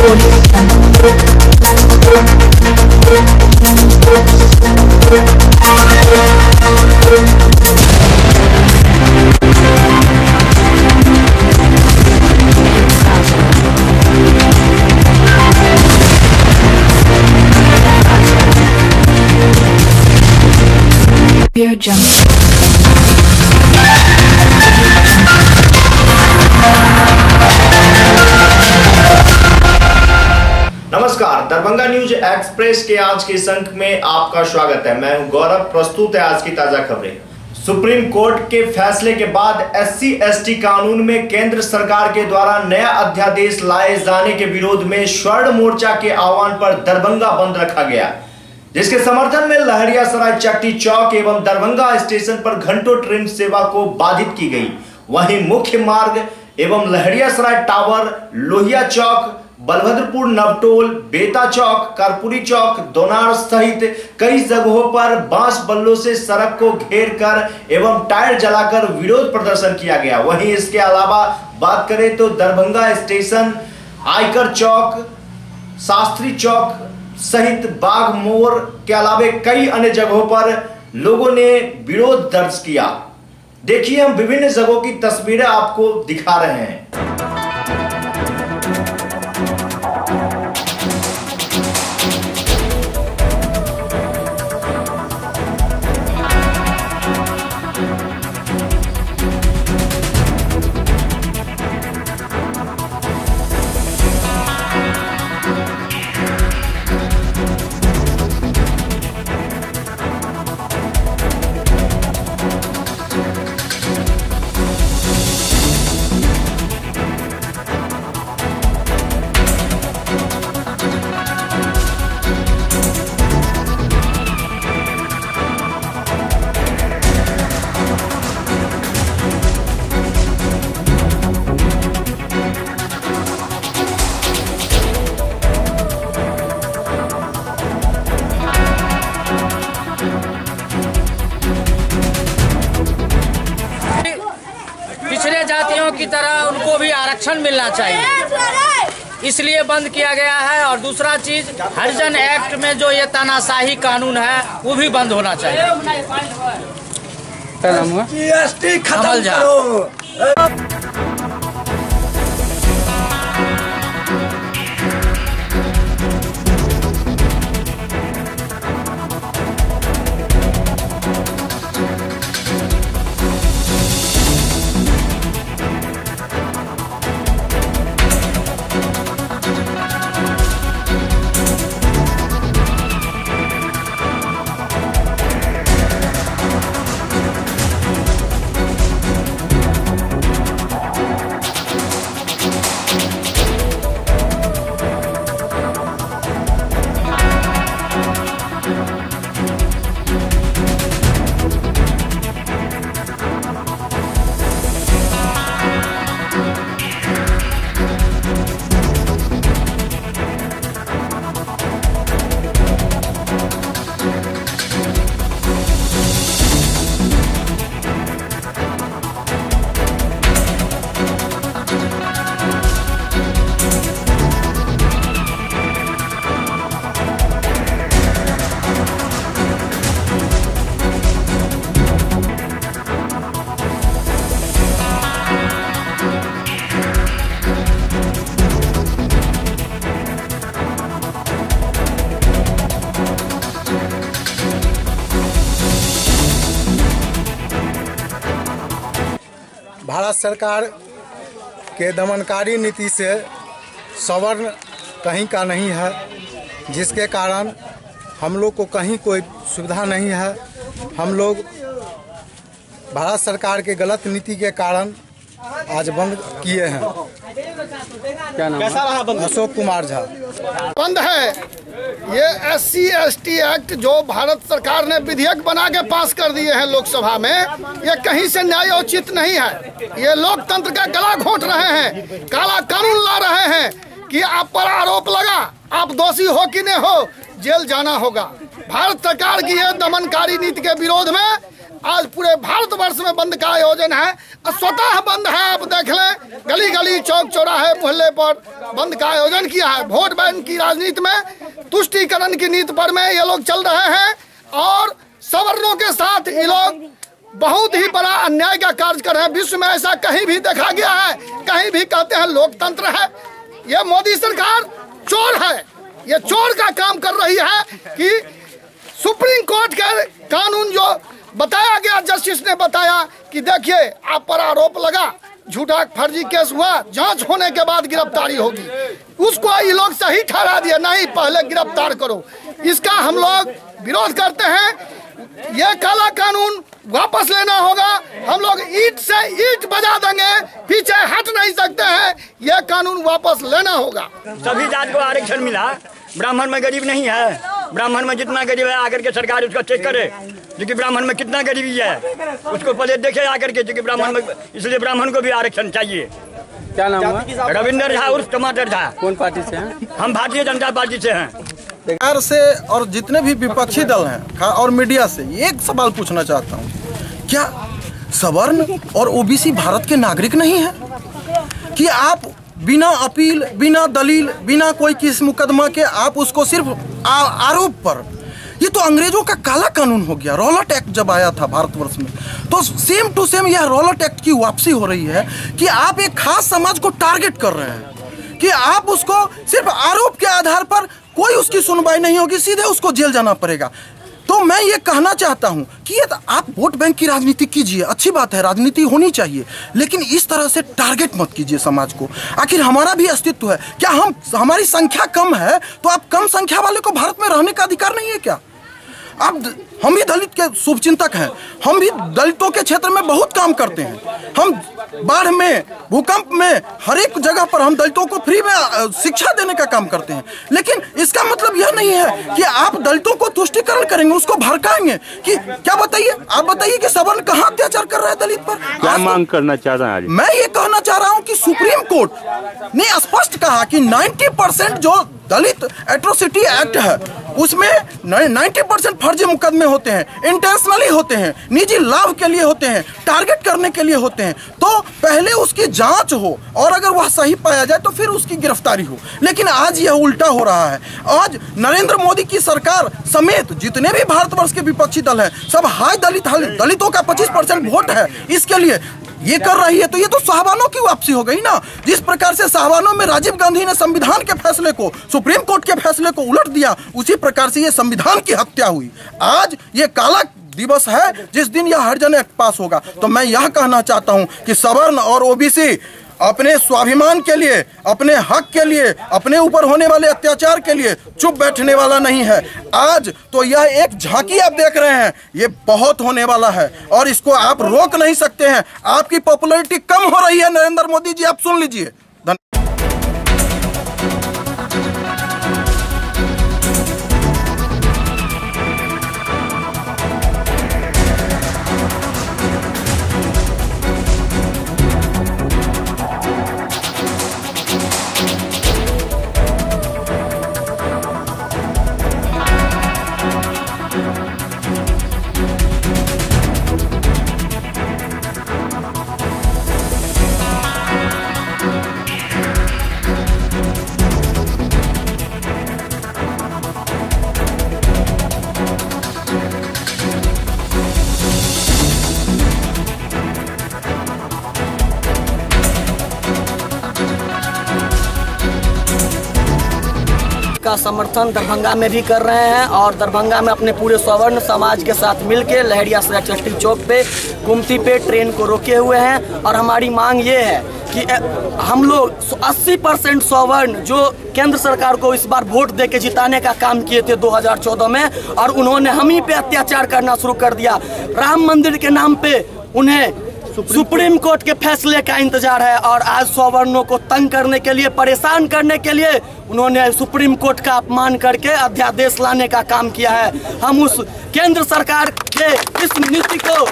Pure Jump. नमस्कार, Darbhanga news express के आज के इस अंक में आपका स्वागत है। मैं हूं गौरव। प्रस्तुत है आज की ताजा खबरें। सुप्रीम कोर्ट के फैसले के बाद SC/ST कानून में केंद्र सरकार के द्वारा नया अध्यादेश लाए जाने के विरोध में स्वर्ण मोर्चा के आह्वान पर दरभंगा बंद रखा गया, जिसके समर्थन में लहरियासराय चट्टी चौक एवं दरभंगा स्टेशन पर घंटों ट्रेन सेवा को बाधित की गई। वहीं मुख्य मार्ग एवं लहरियासराय टावर, लोहिया चौक, बलभद्रपुर नवटोल, बेता चौक, कर्पूरी चौक, दोनार सहित कई जगहों पर बांस बल्लों से सड़क को घेर कर एवं टायर जलाकर विरोध प्रदर्शन किया गया। वहीं इसके अलावा बात करें तो दरभंगा स्टेशन, आयकर चौक, शास्त्री चौक सहित बाग मोड़ के अलावा कई अन्य जगहों पर लोगों ने विरोध दर्ज किया। देखिए, हम विभिन्न जगहों की तस्वीरें आपको दिखा रहे हैं। पिछले जातियों की तरह उनको भी आरक्षण मिलना चाहिए, इसलिए बंद किया गया है। और दूसरा चीज, हरिजन एक्ट में जो ये तानाशाही कानून है वो भी बंद होना चाहिए। GST खत्म करो। भारत सरकार के दमनकारी नीति से सवर्ण कहीं का नहीं है, जिसके कारण हम लोग को कहीं कोई सुविधा नहीं है। हम लोग भारत सरकार के गलत नीति के कारण आज बंद किए हैं। क्या नाम? कैसा रहा बंद? अशोक कुमार झा। बंद है। ये SC/ST एक्ट जो भारत सरकार ने विधेयक बना के पास कर दिए हैं लोकसभा में, ये कहीं से न्यायोचित नहीं है। ये लोकतंत्र का गला घोंट रहे हैं, काला कानून ला रहे हैं कि आप पर आरोप लगा, आप दोषी हो कि नहीं हो, जेल जाना होगा। भारत सरकार की यह दमनकारी नीति के विरोध में आज पूरे भारतवर्ष में बंद का आयोजन है। स्वतः बंद है, आप देख लें, गली गली चौक चौराहे मोहल्ले पर बंद का आयोजन किया है। वोट बैंक की राजनीति में, तुष्टीकरण की नीति पर में ये लोग चल रहे हैं और सवर्णों के साथ ये लोग बहुत ही बड़ा अन्याय का कार्य कर रहे हैं। विश्व में ऐसा कहीं भी देखा गया है? कहीं भी कहते हैं लोकतंत्र है। ये मोदी सरकार चोर है, ये चोर का काम कर रही है कि सुप्रीम कोर्ट के कानून जो बताया गया, जस्टिस ने बताया कि देखिए आप पर आरोप लगा, झूठा फर्जी केस हुआ, जांच होने के बाद गिरफ्तारी होगी, उसको ये लोग सही ठहरा दिया, नहीं पहले गिरफ्तार करो। इसका हम लोग विरोध करते हैं। ये काला कानून वापस लेना होगा। हम लोग ईंट से ईंट बजा देंगे, पीछे हट नहीं सकते हैं। ये कानून वापस लेना होगा। सभी जात को आरक्षण मिला, ब्राह्मण में गरीब नहीं है। ब्राह्मण में जितना गरीब है आकर के सरकार उसका चेक करे, क्योंकि ब्राह्मण में कितना गरीबी है उसको पहले देखे आकर के, क्योंकि ब्राह्मण में, इसलिए ब्राह्मण को भी आरक्षण चाहिए। क्या नाम हुआ? रविंदर झा उर्फ टमाटर झा। कौन पार्टी से हैं? हम भारतीय जनता पार्टी से हैं। सरकार से और जितने भी विपक्षी दल हैं और मीडिया से एक सवाल पूछना चाहता हूँ, क्या सवर्ण और ओबीसी भारत के नागरिक नहीं है? कि आप बिना अपील, बिना दलील, बिना कोई किस मुकदमा के आप उसको सिर्फ आरोप पर, ये तो अंग्रेजों का काला कानून हो गया। रॉलेट एक्ट जब आया था भारतवर्ष में, तो सेम टू सेम यह रॉलेट एक्ट की वापसी हो रही है कि आप एक खास समाज को टारगेट कर रहे हैं कि आप उसको सिर्फ आरोप के आधार पर, कोई उसकी सुनवाई नहीं होगी, सीधे उसको जेल जाना पड़ेगा। तो मैं ये कहना चाहता हूं कि ये आप वोट बैंक की राजनीति कीजिए, अच्छी बात है, राजनीति होनी चाहिए, लेकिन इस तरह से टारगेट मत कीजिए समाज को। आखिर हमारा भी अस्तित्व है। क्या हमारी संख्या कम है तो आप कम संख्या वाले को भारत में रहने का अधिकार नहीं है क्या? अब हम भी दलित के शुभचिंतक हैं, हम भी दलितों के क्षेत्र में बहुत काम करते हैं। हम बाढ़ में, भूकंप में, हर एक जगह पर हम दलितों को फ्री में शिक्षा देने का काम करते हैं। लेकिन इसका मतलब यह नहीं है कि आप दलितों को तुष्टीकरण करेंगे, उसको भड़काएंगे कि क्या बताइए, आप बताइए कि सवर्ण कहाँ अत्याचार कर रहा है दलित पर? क्या मांग करना चाह रहे हैं? मैं ये कहना चाह रहा हूँ कि सुप्रीम कोर्ट ने स्पष्ट कहा कि 90% जो दलित एट्रोसिटी एक्ट है उसमें 90% फर्जी मुकदमे होते हैं, इंटेंशनली होते हैं, निजी लाभ के लिए होते हैं, टारगेट करने के लिए होते हैं। तो पहले उसकी जांच हो और अगर वह सही पाया जाए तो फिर उसकी गिरफ्तारी हो। लेकिन आज यह उल्टा हो रहा है। आज नरेंद्र मोदी की सरकार समेत जितने भी भारतवर्ष के विपक्षी दल हैं, सब हाई दलितों का 25% वोट है इसके लिए ये कर रही है। तो ये तो साहबानों की वापसी हो गई ना। जिस प्रकार से साहबानों में राजीव गांधी ने संविधान के फैसले को, सुप्रीम कोर्ट के फैसले को उलट दिया, उसी प्रकार से ये संविधान की हत्या हुई। आज ये काला दिवस है जिस दिन यह हरिजन एक्ट पास होगा। तो मैं यह कहना चाहता हूं कि सवर्ण और ओबीसी अपने स्वाभिमान के लिए, अपने हक के लिए, अपने ऊपर होने वाले अत्याचार के लिए चुप बैठने वाला नहीं है। आज तो यह एक झांकी आप देख रहे हैं, ये बहुत होने वाला है और इसको आप रोक नहीं सकते हैं। आपकी पॉपुलैरिटी कम हो रही है नरेंद्र मोदी जी, आप सुन लीजिए। का समर्थन दरभंगा में भी कर रहे हैं और दरभंगा में अपने पूरे सवर्ण समाज के साथ मिलकर लहरिया चट्टी चौक पे, गुमती पे ट्रेन को रोके हुए हैं। और हमारी मांग ये है कि हम लोग 80% सवर्ण जो केंद्र सरकार को इस बार वोट दे के जिताने का काम किए थे 2014 में, और उन्होंने हम ही पे अत्याचार करना शुरू कर दिया। राम मंदिर के नाम पे उन्हें सुप्रीम कोर्ट के फैसले का इंतजार है और आज सवर्णों को तंग करने के लिए, परेशान करने के लिए उन्होंने सुप्रीम कोर्ट का अपमान करके अध्यादेश लाने का काम किया है। हम उस केंद्र सरकार के इस नीति को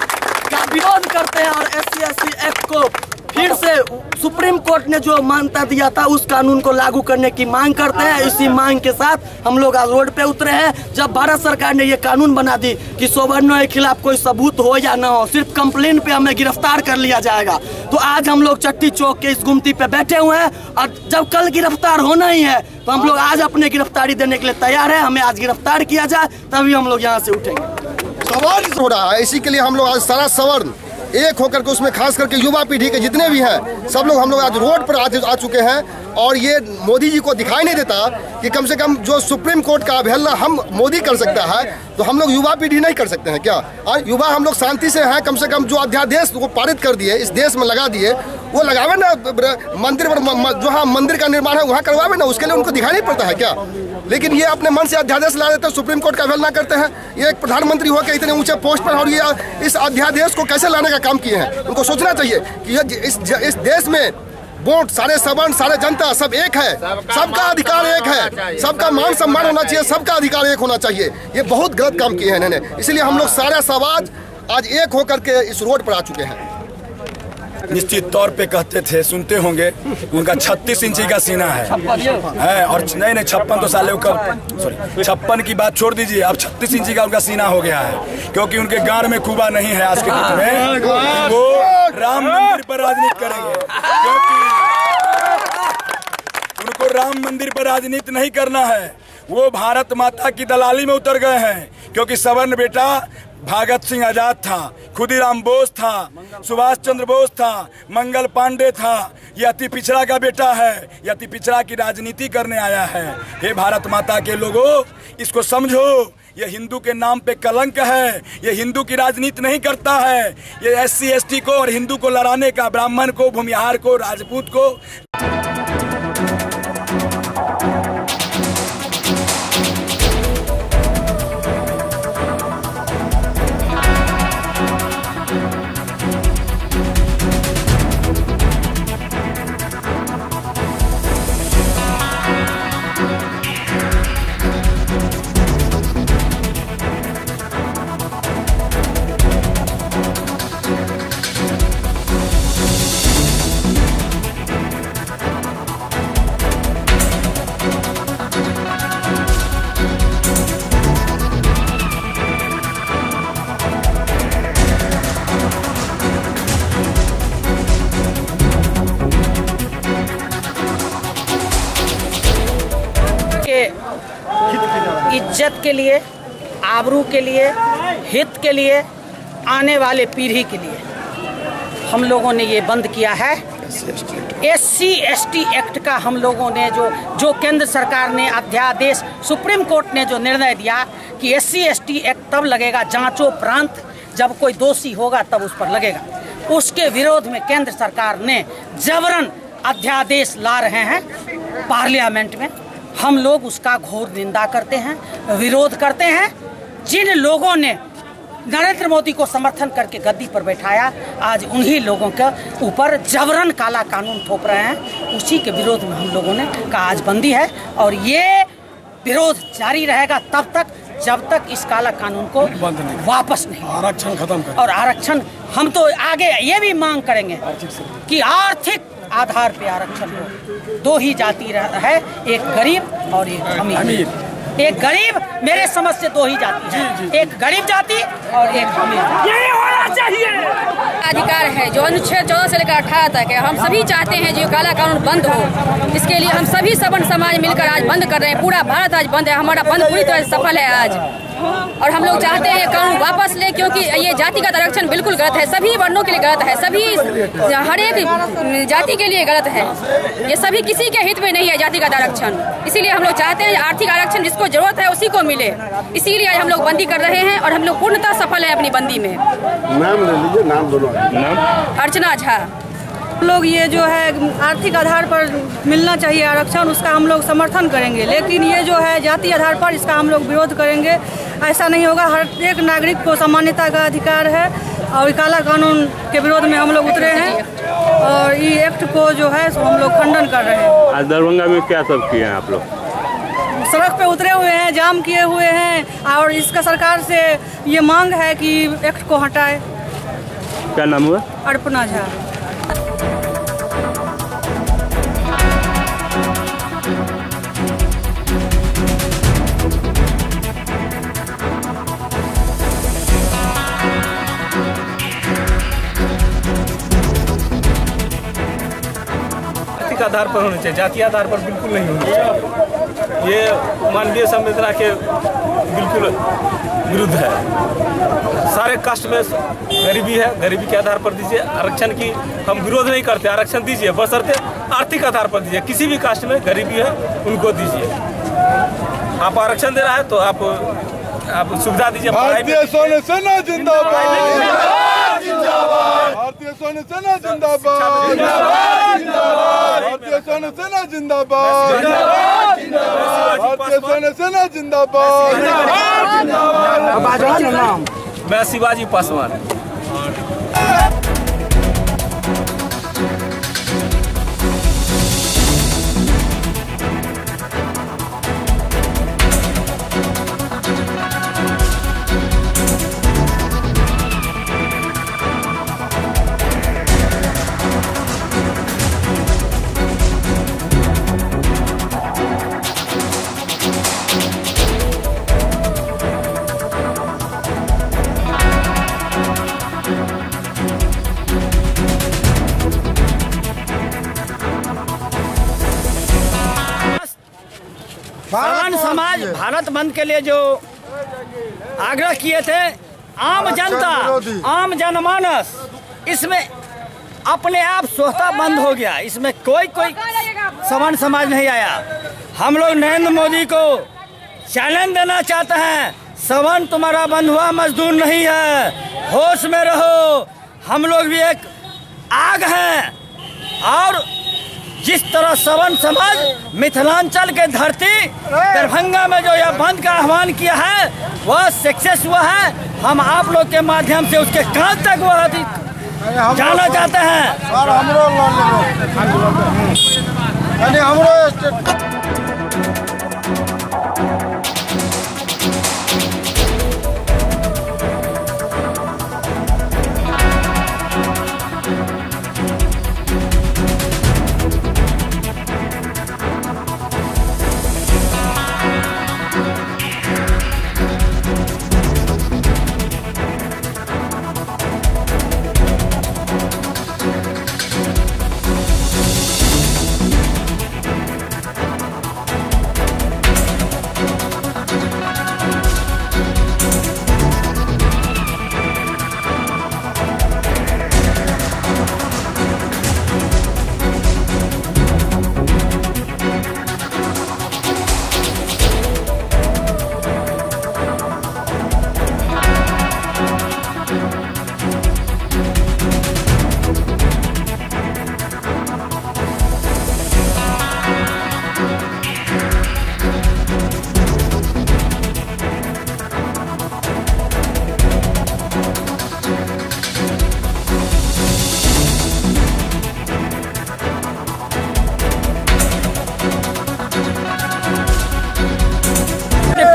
का विरोध करते हैं और SC/ST एक्ट को फिर से सुप्रीम कोर्ट ने जो मान्यता दिया था उस कानून को लागू करने की मांग करते हैं। इसी मांग के साथ हम लोग आज रोड पे उतरे हैं। जब भारत सरकार ने ये कानून बना दी कि सवर्णों के खिलाफ कोई सबूत हो या ना हो, सिर्फ कंप्लेन पे हमें गिरफ्तार कर लिया जाएगा, तो आज हम लोग चट्टी चौक के इस गुमती पे बैठे हुए हैं। और जब कल गिरफ्तार होना ही है तो हम लोग आज अपने गिरफ्तारी देने के लिए तैयार है। हमें आज गिरफ्तार किया जाए तभी हम लोग यहाँ से उठेंगे। सवाल हो रहा है, इसी के लिए हम लोग आज सारा सवर्ण एक होकर के, उसमें खास करके युवा पीढ़ी के जितने भी हैं सब लोग हम लोग आज रोड पर आ चुके हैं। और ये मोदी जी को दिखाई नहीं देता कि कम से कम जो सुप्रीम कोर्ट का अवहेलना हम मोदी कर सकता है तो हम लोग युवा पीढ़ी नहीं कर सकते हैं क्या? और युवा हम लोग शांति से हैं, कम से कम जो अध्यादेश को पारित कर दिए, इस देश में लगा दिए, वो लगावे ना मंदिर जहाँ मंदिर का निर्माण है वहाँ करवावे ना, उसके लिए उनको दिखाई नहीं पड़ता है क्या? लेकिन ये अपने मन से अध्यादेश ला देते हैं, सुप्रीम कोर्ट का अवहेलना करते हैं। ये एक प्रधानमंत्री होकर इतने ऊंचे पोस्ट पर और ये इस अध्यादेश को कैसे लाने का काम किए हैं। उनको सोचना चाहिए कि इस देश में वोट सारे सवर्ण सारे जनता सब एक है, सबका अधिकार एक है, सबका मान सम्मान होना चाहिए, सबका अधिकार एक होना चाहिए। ये बहुत गलत काम किए हैं इन्होंने, इसलिए हम लोग सारा समाज आज एक होकर के इस रोड पर आ चुके हैं। निश्चित तौर पे कहते थे, सुनते होंगे, उनका 36 इंची का सीना है और नहीं 56 तो साले का, सॉरी 56 की बात छोड़ दीजिए, अब 36 इंची का उनका सीना हो गया है। क्योंकि उनके गांड में खूबा नहीं है आज के युग में, वो राम मंदिर पर राजनीति करेंगे। क्योंकि उनको राम मंदिर पर राजनीति नहीं करना है, वो भारत माता की दलाली में उतर गए हैं। क्योंकि सवर्ण बेटा भगत सिंह आजाद था, खुदीराम बोस था, सुभाष चंद्र बोस था, मंगल पांडे था। ये अति पिछड़ा का बेटा है, ये अति पिछड़ा की राजनीति करने आया है। हे भारत माता के लोगों, इसको समझो, ये हिंदू के नाम पे कलंक है। ये हिंदू की राजनीति नहीं करता है, ये SC ST को और हिंदू को लड़ाने का, ब्राह्मण को, भूमिहार को, राजपूत को। इज्जत के लिए, आबरू के लिए, हित के लिए, आने वाले पीढ़ी के लिए हम लोगों ने ये बंद किया है। SC ST एक्ट का हम लोगों ने जो केंद्र सरकार ने अध्यादेश, सुप्रीम कोर्ट ने जो निर्णय दिया कि SC ST एक्ट तब लगेगा जांचोपरांत, जब कोई दोषी होगा तब उस पर लगेगा, उसके विरोध में केंद्र सरकार ने जबरन अध्यादेश ला रहे हैं पार्लियामेंट में। हम लोग उसका घोर निंदा करते हैं, विरोध करते हैं। जिन लोगों ने नरेंद्र मोदी को समर्थन करके गद्दी पर बैठाया, आज उन्हीं लोगों के ऊपर जबरन काला कानून थोप रहे हैं। उसी के विरोध में हम लोगों ने का आज बंदी है और ये विरोध जारी रहेगा तब तक जब तक इस काला कानून को वापस नहीं, आरक्षण खत्म कर। और आरक्षण हम तो आगे ये भी मांग करेंगे कि आर्थिक आधार पे आरक्षण हो। दो ही जाति है, एक गरीब और एक अमीर। एक गरीब, मेरे समझ से दो ही जाति है, एक गरीब जाति और एक अमीर। यही होना चाहिए। अधिकार है जो अनुच्छेद 14 से लेकर 18 तक है। हम सभी चाहते हैं जो काला कानून बंद हो। इसके लिए हम सभी सवर्ण समाज मिलकर आज बंद कर रहे हैं। पूरा भारत आज बंद है, हमारा बंद पूरी तरह से सफल है आज। और हम लोग चाहते हैं ये कानून वापस ले, क्योंकि ये जातिगत आरक्षण बिल्कुल गलत है, सभी वर्णों के लिए गलत है, सभी हर एक जाति के लिए गलत है। ये सभी किसी के हित में नहीं है जातिगत आरक्षण। इसीलिए हम लोग चाहते हैं आर्थिक आरक्षण जिसको जरूरत है उसी को मिले। इसीलिए आज हम लोग बंदी कर रहे हैं और हम लोग पूर्णतः सफल है अपनी बंदी में। नाम ले लीजिए, नाम दोनों। नाम अर्चना झा। लोग ये जो है आर्थिक आधार पर मिलना चाहिए आरक्षण, उसका हम लोग समर्थन करेंगे, लेकिन ये जो है जाति आधार पर इसका हम लोग विरोध करेंगे। ऐसा नहीं होगा। हर एक नागरिक को समानता का अधिकार है और काला कानून के विरोध में हम लोग उतरे हैं और ये एक्ट को जो है हम लोग खंडन कर रहे हैं। आज दरभंगा में क्या सब किए हैं आप लोग? सड़क पे उतरे हुए हैं, जाम किए हुए हैं और इसका सरकार से ये मांग है कि एक्ट को हटाए। क्या नाम हुआ? अर्पणा झा। आधार पर होने चाहिए, जातीय आधार पर बिल्कुल नहीं होने चाहिए। ये मानवीय संवेदना के बिल्कुल विरुद्ध है। सारे कास्ट में गरीबी है, गरीबी के आधार पर दीजिए। आरक्षण की हम विरोध नहीं करते, आरक्षण दीजिए, बशर्ते आर्थिक आधार पर दीजिए। किसी भी कास्ट में गरीबी है उनको दीजिए। आप आरक्षण दे रहा है तो आप सुविधा दीजिए। भारतीय स्वर्ण सेना जिंदाबाद, भारतीय स्वर्ण सेना जिंदाबाद, भारतीय स्वर्ण सेना जिंदाबाद, भारतीय स्वर्ण सेना जिंदाबाद। मैं शिवाजी पासवान। सवर्ण समाज भारत बंद के लिए जो आग्रह किए थे, आम जनता, आम जनमानस इसमें अपने आप स्वतः बंद हो गया। इसमें कोई सवर्ण समाज नहीं आया। हम लोग नरेंद्र मोदी को चैलेंज देना चाहते हैं, सवर्ण तुम्हारा बंधुआ मजदूर नहीं है, होश में रहो। हम लोग भी एक आग हैं और जिस तरह सवर्ण समाज मिथिलांचल के धरती दरभंगा में जो यह बंद का आह्वान किया है वह सक्सेस हुआ है। हम आप लोग के माध्यम से उसके कान तक वह जाना चाहते हैं।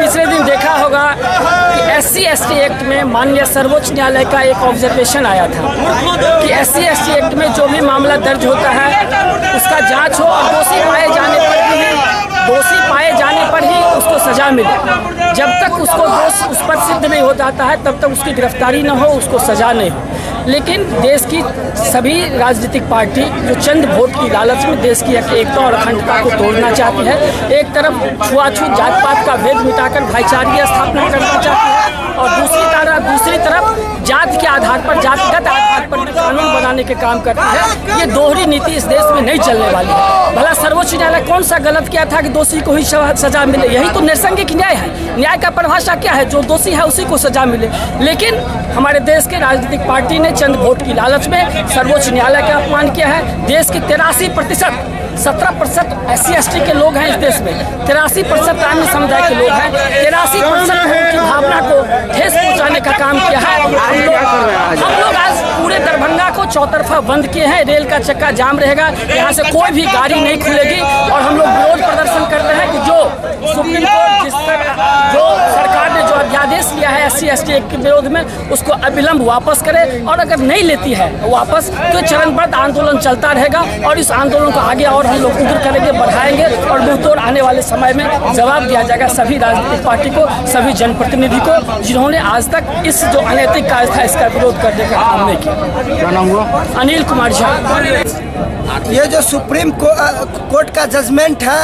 पिछले दिन देखा होगा कि SC/ST एक्ट में माननीय सर्वोच्च न्यायालय का एक ऑब्जर्वेशन आया था कि SC/ST एक्ट में जो भी मामला दर्ज होता है उसका जांच हो और दोषी पाए जाने पर ही उसको सजा मिले। जब तक उसको दोष उस पर सिद्ध नहीं हो जाता है तब तक उसकी गिरफ्तारी न हो, उसको सजा नहीं हो। लेकिन देश की सभी राजनीतिक पार्टी जो चंद वोट की लालच में देश की एकता और अखंडता को तोड़ना चाहती है, एक तरफ छुआछूत जात पात का भेद मिटाकर भाईचारे की स्थापना करना चाहती है और दूसरी तरफ जात के आधार पर, जातिगत आधार पर कानून बनाने के काम करती है। ये दोहरी नीति इस देश में नहीं चलने वाली है। भला सर्वोच्च न्यायालय कौन सा गलत किया था कि दोषी को ही सजा मिले? यही तो निसंदिग्ध न्याय है। न्याय का परिभाषा क्या है? जो दोषी है उसी को सजा मिले। लेकिन हमारे देश के राजनीतिक पार्टी ने चंद वोट की लालच में सर्वोच्च न्यायालय का अपमान किया है। देश के 83%, 17% SC/ST के लोग हैं इस देश में, 83% अन्य समुदाय के लोग हैं, 83% की भावना को ठेस पहुंचाने का काम किया है। हम लोग आज पूरे दरभंगा को चौतरफा बंद किए हैं। रेल का चक्का जाम रहेगा, यहाँ से कोई भी गाड़ी नहीं खुलेगी और हम लोग विरोध प्रदर्शन करते हैं कि जो सुप्रीम कोर्ट जो सरकार ने जो अध्यादेश लिया है SC/ST एक्ट के विरोध में, उसको अविलंब वापस करे, और अगर नहीं लेती है वापस तो चरणबद्ध आंदोलन चलता रहेगा और इस आंदोलन को आगे और हम लोग उग्र करेंगे, बढ़ाएंगे और मुंहतोड़ आने वाले समय में जवाब दिया जाएगा सभी राजनीतिक पार्टी को, सभी जनप्रतिनिधि को जिन्होंने आज तक इस जो अनैतिक कार्य था इसका विरोध करने का काम नहीं किया। क्या नाम हुआ? अनिल कुमार झा। ये जो सुप्रीम कोर्ट का जजमेंट है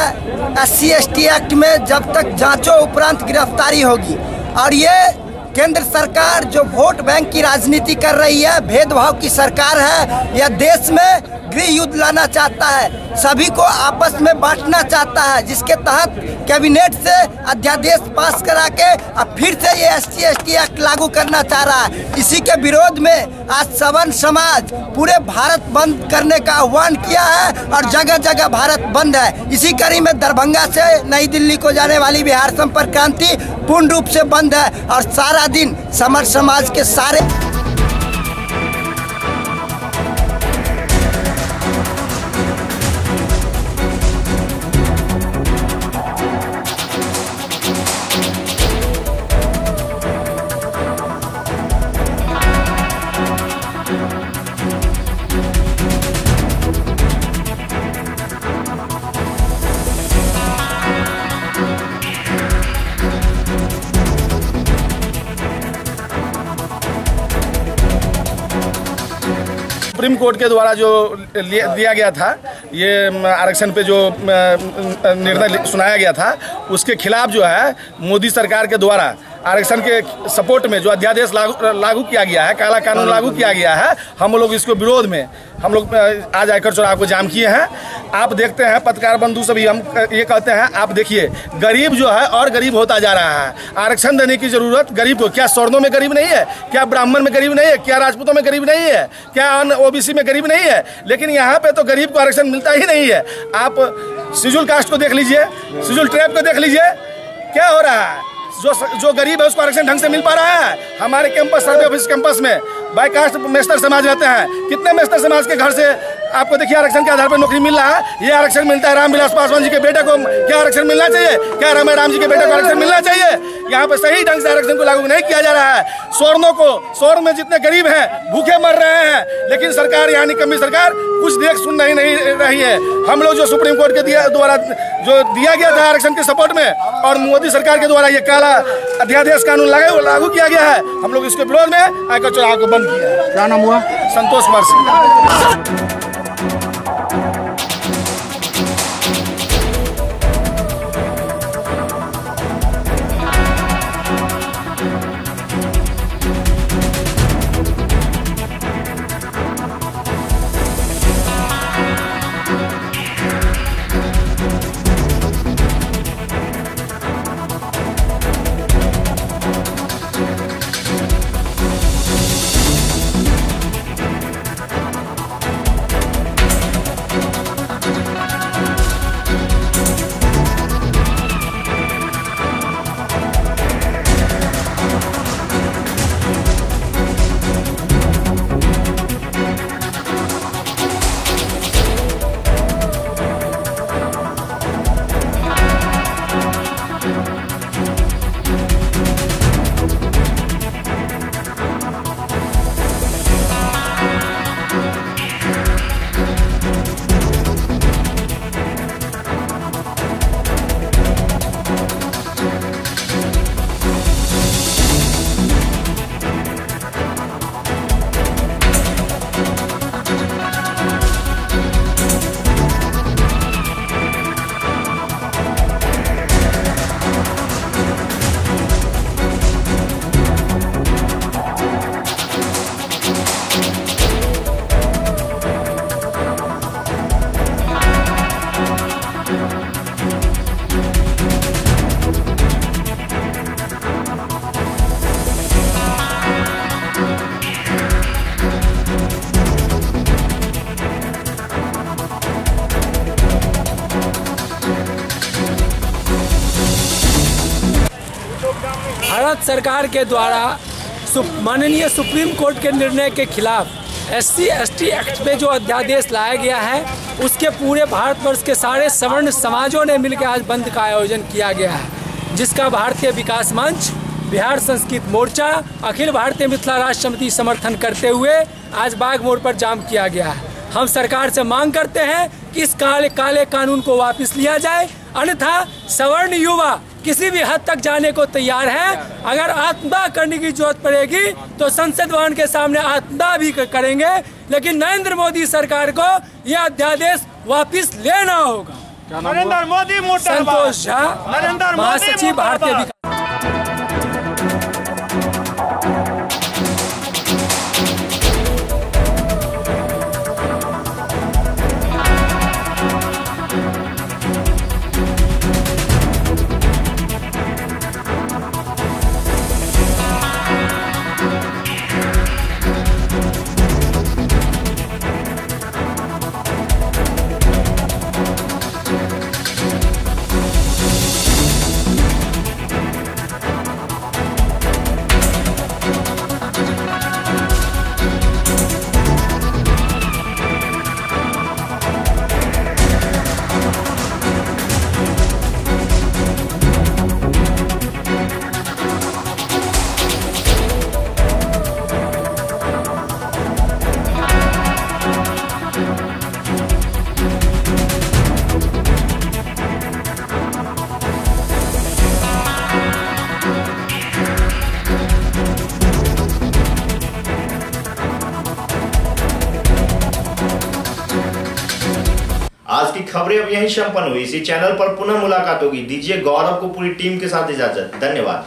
SC/ST एक्ट में जब तक जांचों उपरांत गिरफ्तारी होगी, और ये केंद्र सरकार जो वोट बैंक की राजनीति कर रही है, भेदभाव की सरकार है, यह देश में गृह युद्ध लाना चाहता है, सभी को आपस में बांटना चाहता है, जिसके तहत कैबिनेट से अध्यादेश पास करा के अब फिर से ये SC/ST एक्ट लागू करना चाह रहा है। इसी के विरोध में आज सवर्ण समाज पूरे भारत बंद करने का आह्वान किया है और जगह जगह भारत बंद है। इसी कड़ी में दरभंगा से नई दिल्ली को जाने वाली बिहार संपर्क क्रांति पूर्ण रूप से बंद है और सारा दिन सवर्ण समाज के सारे सुप्रीम कोर्ट के द्वारा जो दिया गया था, ये आरक्षण पे जो निर्णय सुनाया गया था, उसके खिलाफ जो है मोदी सरकार के द्वारा आरक्षण के सपोर्ट में जो अध्यादेश लागू किया गया है, काला कानून लागू किया गया है, हम लोग इसको विरोध में हम लोग आज आकर चौराहे को जाम किए हैं। आप देखते हैं पत्रकार बंधु सभी हम ये कहते हैं, आप देखिए गरीब जो है और गरीब होता जा रहा है। आरक्षण देने की जरूरत गरीब को, क्या सवर्णों में गरीब नहीं है, क्या ब्राह्मण में गरीब नहीं है, क्या राजपूतों में गरीब नहीं है, क्या अन्य OBC में गरीब नहीं है, लेकिन यहाँ पे तो गरीब को आरक्षण मिलता ही नहीं है। आप शेड्यूल कास्ट को देख लीजिए, शेड्यूल ट्राइब को देख लीजिए, क्या हो रहा है। जो गरीब है उसको आरक्षण ढंग से मिल पा रहा है। हमारे कैंपस सर्वे ऑफिस कैंपस में बाई कास्ट मेस्टर समाज रहते हैं, कितने मेस्टर समाज के घर से आपको देखिए आरक्षण के आधार पर नौकरी मिल रहा है। ये आरक्षण मिलता है रामविलास पासवान जी के बेटे को, क्या आरक्षण मिलना चाहिए? क्या राम जी के बेटे को आरक्षण मिलना चाहिए? यहाँ पे सही ढंग से आरक्षण को लागू नहीं किया जा रहा है। स्वर्ण में जितने गरीब हैं भूखे मर रहे हैं, लेकिन सरकार यानी कमी सरकार कुछ देख सुन नहीं रही है। हम लोग जो सुप्रीम कोर्ट के द्वारा जो दिया गया था आरक्षण के सपोर्ट में, और मोदी सरकार के द्वारा ये काला अध्यादेश कानून लागू किया गया है, हम लोग इसके विरोध में आकर चौराहा को बंद किया है। क्या नाम हुआ? संतोष कुमार सिंह। भारत सरकार के द्वारा माननीय सुप्रीम कोर्ट के निर्णय के खिलाफ SC/ST एक्ट पे जो अध्यादेश लाया गया है, उसके पूरे भारतवर्ष के सारे सवर्ण समाजों ने मिलकर आज बंद का आयोजन किया गया है, जिसका भारतीय विकास मंच, बिहार संस्कृत मोर्चा अखिल भारतीय मिथिला राष्ट्र समिति समर्थन करते हुए आज बाग मोड़ पर जाम किया गया है। हम सरकार से मांग करते हैं कि इस काले कानून को वापस लिया जाए, अन्यथा सवर्ण युवा किसी भी हद तक जाने को तैयार है। अगर आत्मदाह करने की जरूरत पड़ेगी तो संसद भवन के सामने आत्मदाह भी करेंगे, लेकिन नरेंद्र मोदी सरकार को यह अध्यादेश वापस लेना होगा। नरेंद्र मोदी संतोष झा, महासचिव भारतीय विकास। आज की खबरें अब यहीं संपन्न हुई। इसी चैनल पर पुनः मुलाकात होगी। दीजिए गौरव को पूरी टीम के साथ इजाजत। धन्यवाद।